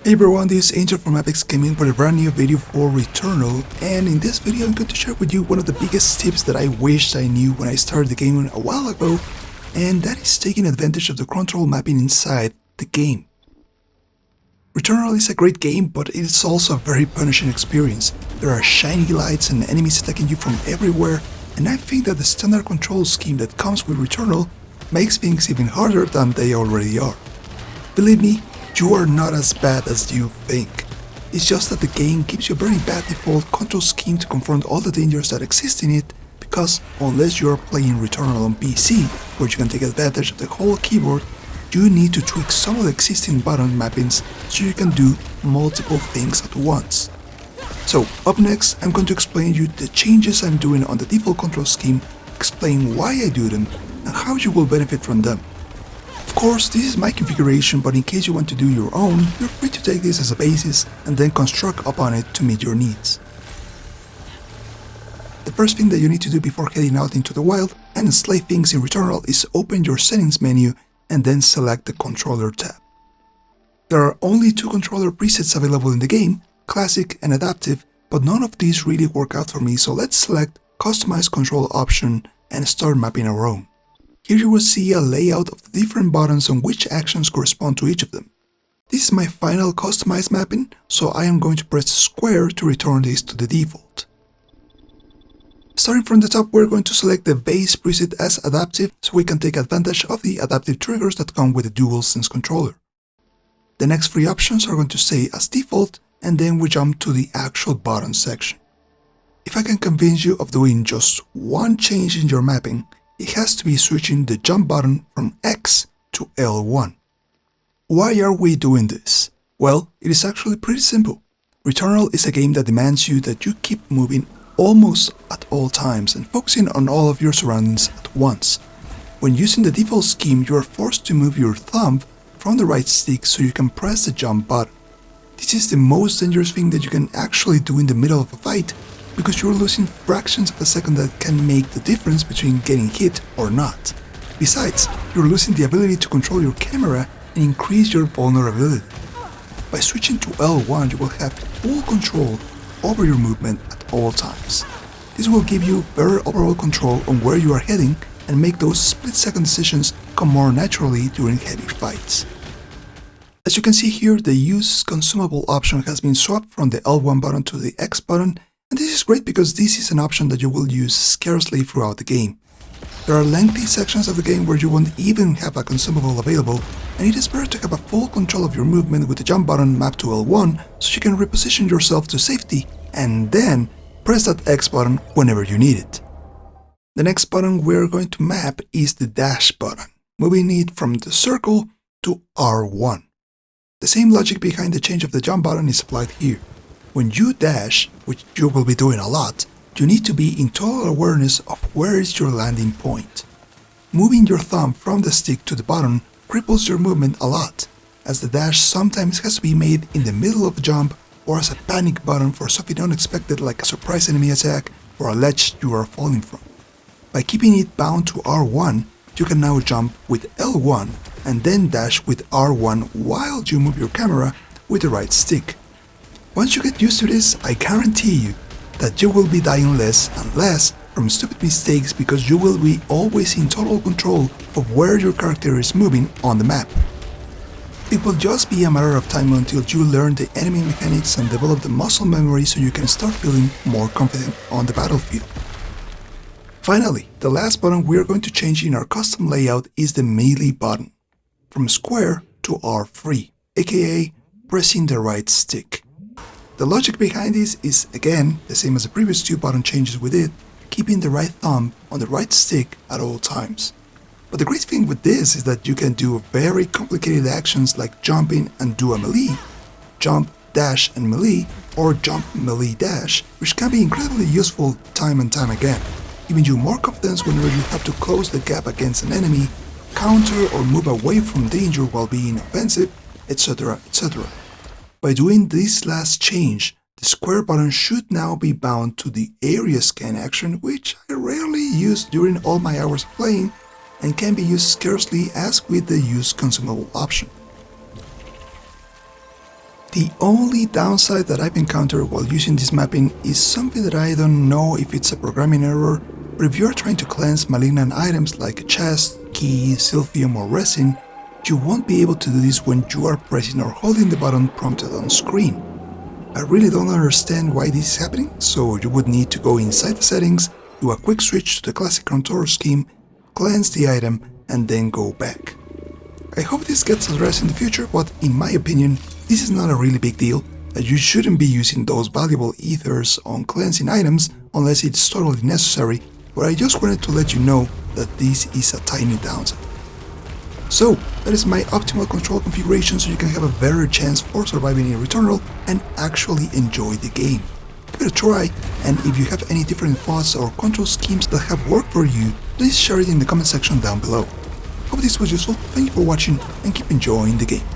Hey everyone, this is Angel from Apex Gaming with a brand new video for Returnal, and in this video I'm going to share with you one of the biggest tips that I wished I knew when I started the game a while ago, and that is taking advantage of the control mapping inside the game. Returnal is a great game, but it is also a very punishing experience. There are shiny lights and enemies attacking you from everywhere, and I think that the standard control scheme that comes with Returnal makes things even harder than they already are. Believe me, you are not as bad as you think. It's just that the game gives you a very bad default control scheme to confront all the dangers that exist in it, because unless you are playing Returnal on PC, where you can take advantage of the whole keyboard, you need to tweak some of the existing button mappings so you can do multiple things at once. So up next, I'm going to explain you the changes I'm doing on the default control scheme, explain why I do them, and how you will benefit from them. Of course, this is my configuration, but in case you want to do your own, you're free to take this as a basis and then construct upon it to meet your needs. The first thing that you need to do before heading out into the wild and slay things in Returnal is open your settings menu and then select the controller tab. There are only two controller presets available in the game, classic and adaptive, but none of these really work out for me, so let's select customize control option and start mapping our own. Here you will see a layout of the different buttons and which actions correspond to each of them. This is my final customized mapping, so I am going to press square to return this to the default. Starting from the top, we're going to select the base preset as adaptive so we can take advantage of the adaptive triggers that come with the DualSense controller. The next three options are going to stay as default, and then we jump to the actual button section. If I can convince you of doing just one change in your mapping, it has to be switching the jump button from X to L1. Why are we doing this? Well, it is actually pretty simple. Returnal is a game that demands you that you keep moving almost at all times and focusing on all of your surroundings at once. When using the default scheme, you are forced to move your thumb from the right stick so you can press the jump button. This is the most dangerous thing that you can actually do in the middle of a fight, because you're losing fractions of a second that can make the difference between getting hit or not. Besides, you're losing the ability to control your camera and increase your vulnerability. By switching to L1, you will have full control over your movement at all times. This will give you better overall control on where you are heading and make those split-second decisions come more naturally during heavy fights. As you can see here, the Use Consumable option has been swapped from the L1 button to the X button, and this is great because this is an option that you will use scarcely throughout the game. There are lengthy sections of the game where you won't even have a consumable available, and it is better to have a full control of your movement with the jump button mapped to L1 so you can reposition yourself to safety and then press that X button whenever you need it. The next button we're going to map is the dash button, moving it from the circle to R1. The same logic behind the change of the jump button is applied here. When you dash, which you will be doing a lot, you need to be in total awareness of where is your landing point. Moving your thumb from the stick to the button cripples your movement a lot, as the dash sometimes has to be made in the middle of the jump or as a panic button for something unexpected like a surprise enemy attack or a ledge you are falling from. By keeping it bound to R1, you can now jump with L1 and then dash with R1 while you move your camera with the right stick. Once you get used to this, I guarantee you that you will be dying less and less from stupid mistakes because you will be always in total control of where your character is moving on the map. It will just be a matter of time until you learn the enemy mechanics and develop the muscle memory so you can start feeling more confident on the battlefield. Finally, the last button we are going to change in our custom layout is the melee button, from square to R3, aka pressing the right stick. The logic behind this is, again, the same as the previous two button changes we did, keeping the right thumb on the right stick at all times. But the great thing with this is that you can do very complicated actions like jumping and do a melee, jump, dash and melee, or jump, melee, dash, which can be incredibly useful time and time again, giving you more confidence whenever you have to close the gap against an enemy, counter or move away from danger while being offensive, etc., etc. By doing this last change, the square button should now be bound to the area scan action, which I rarely use during all my hours of playing and can be used scarcely as with the Use Consumable option. The only downside that I've encountered while using this mapping is something that I don't know if it's a programming error, but if you're trying to cleanse malignant items like a chest, key, silphium or resin, you won't be able to do this when you are pressing or holding the button prompted on screen. I really don't understand why this is happening, so you would need to go inside the settings, do a quick switch to the classic control scheme, cleanse the item, and then go back. I hope this gets addressed in the future, but in my opinion, this is not a really big deal, as you shouldn't be using those valuable ethers on cleansing items unless it's totally necessary, but I just wanted to let you know that this is a tiny downside. So, that is my optimal control configuration so you can have a better chance for surviving in Returnal and actually enjoy the game. Give it a try, and if you have any different thoughts or control schemes that have worked for you, please share it in the comment section down below. Hope this was useful, thank you for watching, and keep enjoying the game.